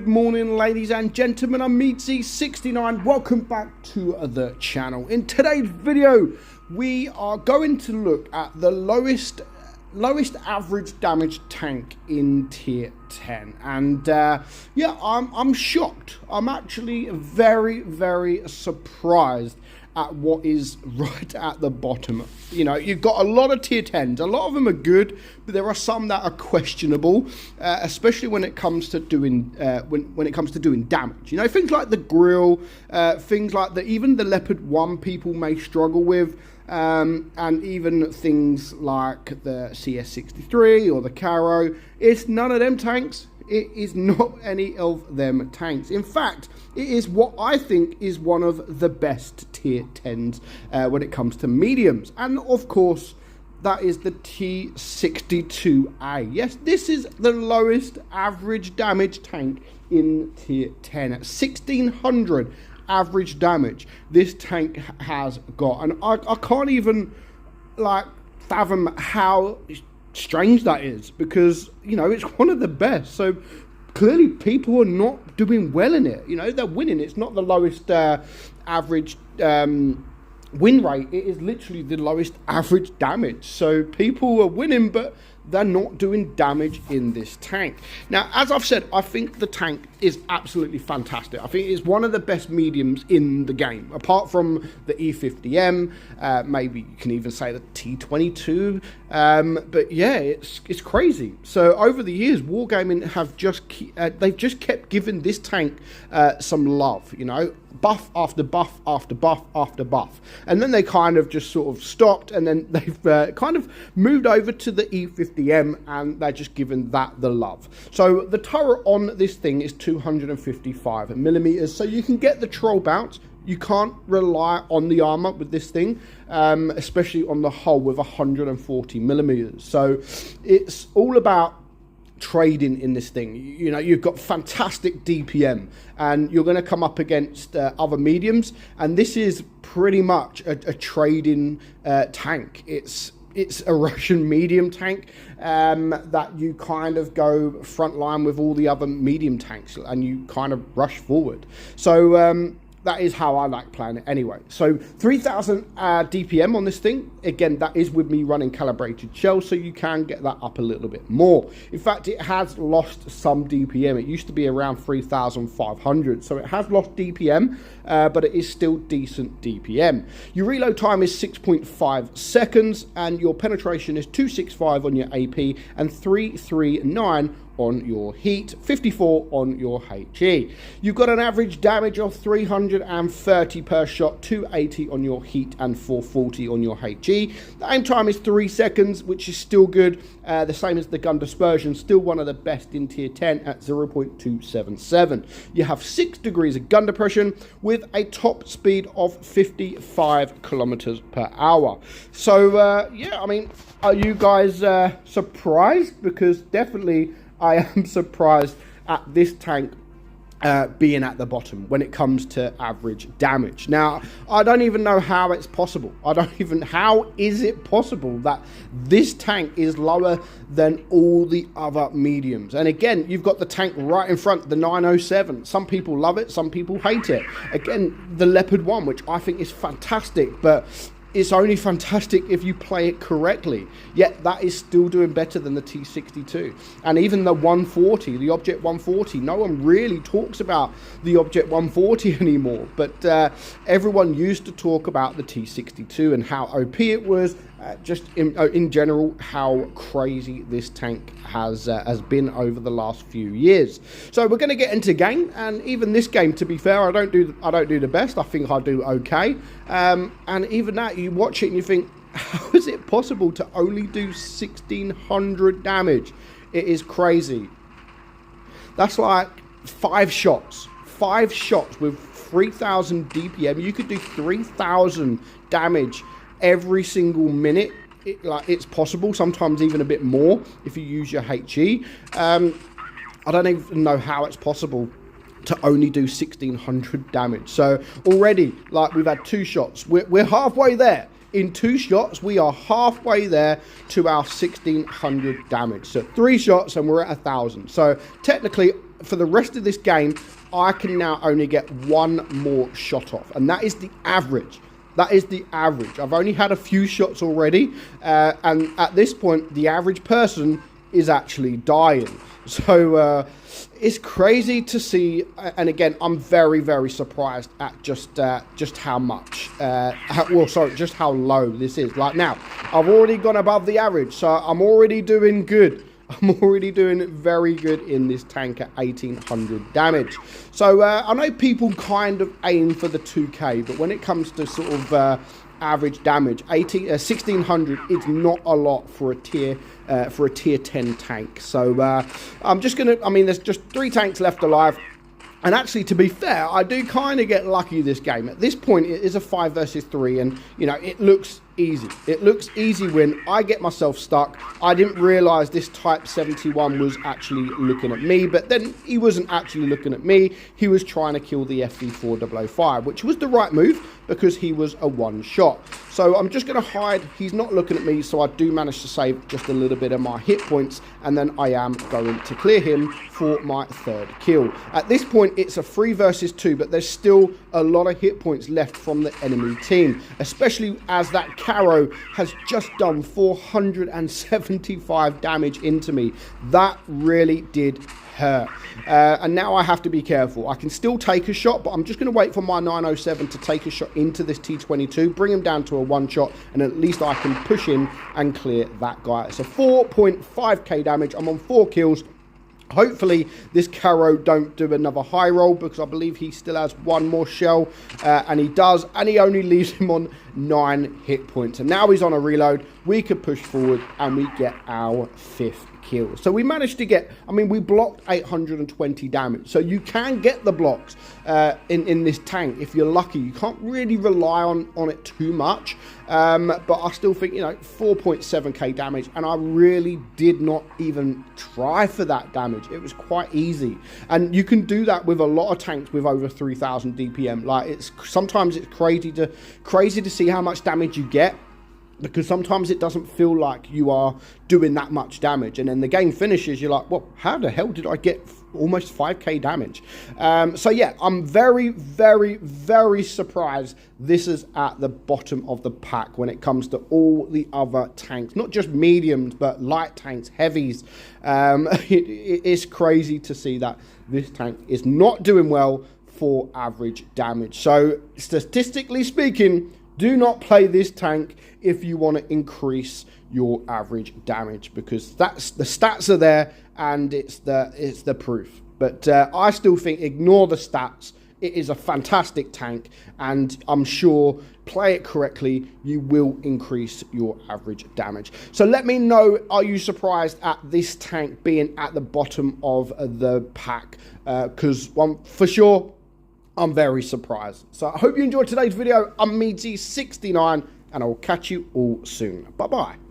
morning, ladies and gentlemen. I'm meadsyreplays. Welcome back to the channel. In today's video, we are going to look at the lowest average damage tank in tier 10, and yeah, I'm shocked. I'm actually very surprised at what is right at the bottom. You know, you've got a lot of tier 10s. A lot of them are good, but there are some that are questionable, especially when it comes to doing when it comes to doing damage. You know, things like the grill, things like even the leopard 1 people may struggle with. And even things like the CS63 or the Caro, it's none of them tanks. It is not any of them tanks. In fact, it is what I think is one of the best tier 10s when it comes to mediums. And of course, that is the T62A. Yes, this is the lowest average damage tank in tier 10 at 1600 average damage this tank has got, and I can't even like fathom how strange that is, because you know it's one of the best. So clearly people are not doing well in it. You know, they're winning. It's not the lowest average win rate. It is literally the lowest average damage. So people are winning, but they're not doing damage in this tank. Now, as I've said, I think the tank is absolutely fantastic. I think it's one of the best mediums in the game, apart from the E50M, maybe you can even say the T22. But yeah, it's crazy. So over the years, Wargaming have they've just kept giving this tank some love. You know, buff after buff after buff after buff, and then they kind of just sort of stopped, and then they've kind of moved over to the E50M, and they're just giving that the love. So the turret on this thing is 255 millimeters, so you can get the troll bounce. You can't rely on the armor with this thing, especially on the hull with 140 millimeters. So it's all about trading in this thing. You know, you've got fantastic DPM, and you're going to come up against other mediums, and this is pretty much a trading tank. It's a Russian medium tank that you kind of go front line with all the other medium tanks, and you kind of rush forward. So that is how I like playing it anyway. So 3000 DPM on this thing. Again, that is with me running calibrated shells, so you can get that up a little bit more. In fact, it has lost some DPM. It used to be around 3500, so it has lost DPM, but it is still decent DPM. Your reload time is 6.5 seconds, and your penetration is 265 on your AP and 339 on your heat, 54 on your HE. You've got an average damage of 330 per shot, 280 on your heat and 440 on your HE. The aim time is 3 seconds, which is still good. The same as the gun dispersion, still one of the best in tier 10 at 0.277. You have 6 degrees of gun depression with a top speed of 55 kilometers per hour. So yeah, I mean, are you guys surprised? Because definitely I am surprised at this tank being at the bottom when it comes to average damage. Now, I don't even know how it's possible. How is it possible that this tank is lower than all the other mediums? And again, you've got the tank right in front, the 907. Some people love it, some people hate it. Again, the Leopard 1, which I think is fantastic, but it's only fantastic if you play it correctly. Yet that is still doing better than the T62. And even the 140, the Object 140, no one really talks about the Object 140 anymore. But everyone used to talk about the T62 and how OP it was. Just in general, how crazy this tank has been over the last few years. So we're going to get into game, and even this game, to be fair, I don't do the best. I think I do okay, and even that, you watch it and you think, how is it possible to only do 1600 damage? It is crazy. That's like 5 shots with 3000 DPM. You could do 3000 damage every single minute. It's possible, sometimes even a bit more if you use your HE. I don't even know how it's possible to only do 1600 damage. So already, like, we've had 2 shots. We're halfway there. In 2 shots, we are halfway there to our 1600 damage. So 3 shots and we're at 1000. So technically, for the rest of this game, I can now only get one more shot off, and that is the average. That is the average. I've only had a few shots already, and at this point, the average person is actually dying. So it's crazy to see, and again, I'm very, very surprised at just how much, just how low this is. Like now, I've already gone above the average, so I'm already doing good. I'm already doing very good in this tank at 1800 damage. So I know people kind of aim for the 2k, but when it comes to sort of average damage, 1600 is not a lot for a tier 10 tank. So I'm just gonna, I mean, there's just 3 tanks left alive. And actually, to be fair, I do kind of get lucky this game. At this point, it is a 5 versus 3, and, you know, it looks easy. It looks easy when I get myself stuck. I didn't realise this Type 71 was actually looking at me, but then he wasn't actually looking at me. He was trying to kill the FV4005, which was the right move because he was a one-shot. So I'm just going to hide. He's not looking at me, so I do manage to save just a little bit of my hit points, and then I am going to clear him for my 3rd kill. At this point, it's a 3 versus 2, but there's still a lot of hit points left from the enemy team, especially as that Caro has just done 475 damage into me. That really did hurt. And now I have to be careful. I can still take a shot, but I'm just going to wait for my 907 to take a shot into this T22, bring him down to a 1-shot, and at least I can push in and clear that guy. It's a 4.5k damage. I'm on 4 kills. Hopefully this Caro don't do another high roll, because I believe he still has 1 more shell, and he does, and he only leaves him on 9 hit points. And now he's on a reload. We could push forward and we get our 5th kill. So we managed to get, I mean, we blocked 820 damage. So you can get the blocks in this tank if you're lucky. You can't really rely on it too much. But I still think, you know, 4.7k damage, and I really did not even try for that damage. It was quite easy, and you can do that with a lot of tanks with over 3000 DPM. Like, sometimes it's crazy to see how much damage you get, because sometimes it doesn't feel like you are doing that much damage, and then the game finishes, you're like, well, how the hell did I get almost 5k damage? So yeah, I'm very, very, very surprised this is at the bottom of the pack when it comes to all the other tanks, not just mediums, but light tanks, heavies. It is crazy to see that this tank is not doing well for average damage. So statistically speaking, do not play this tank if you want to increase your average damage, because that's the stats are there, and it's the proof. But I still think, ignore the stats. It is a fantastic tank, and I'm sure, play it correctly, you will increase your average damage. So let me know, are you surprised at this tank being at the bottom of the pack? Because for sure, I'm very surprised. So I hope you enjoyed today's video. I'm meadsy69, and I will catch you all soon. Bye-bye.